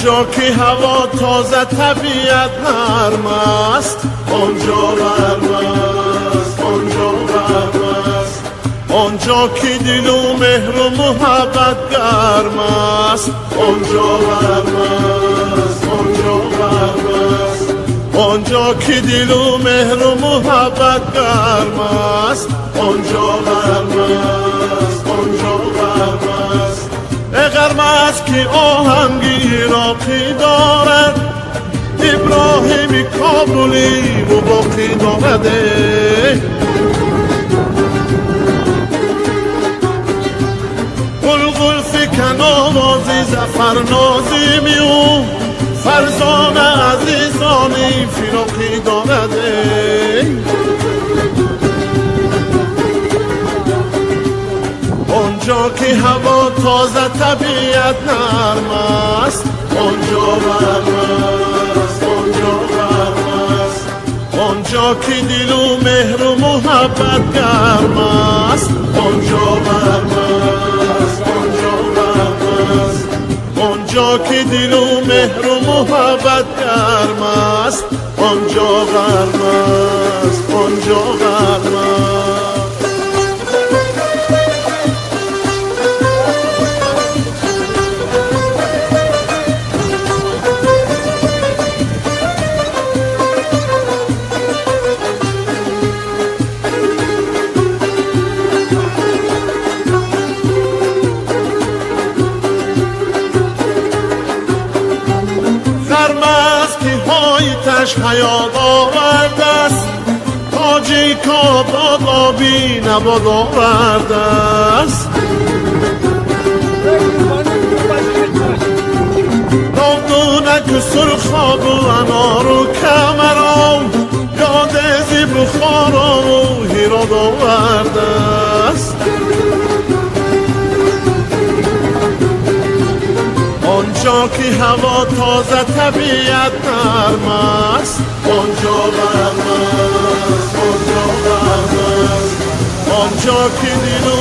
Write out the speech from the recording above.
آنجا که هوا تازه طبیعت نرم است، آنجا گرم است، آنجا گرم است. آنجا که دل و مهر و محبت گرم است، آنجا گرم است، آنجا گرم است. آنجا که دل و مهر و محبت گرم است، آنجا گرم است، آنجا گرم است. گرم است که آهنگیراقی دارد، ابراهیم کابلی و باقی دارد. گل فکن آوازی زفر نازیمی و فرزان عزیزانی فراقی دارد. آنجا که هوا تازه طبیعت نرم است، آنجا گرم است، آنجا گرم است. آنجا که دل و مهر و محبت گرم است، آنجا گرم است، آنجا گرم است. آنجا که دل و مهر و محبت گرم است، آنجا گرم است، آنجا گرم است. تش حیات آورده است، تاجی کاباد آبی نباد آورده است. ناودونک سرخاب و انار و کمرام، یاد زیب و خارام و هیراد آورده است. آنجا که هوا تازه طبیعت نرم است، آنجا گرم است، آنجا گرم است. آنجا که دل و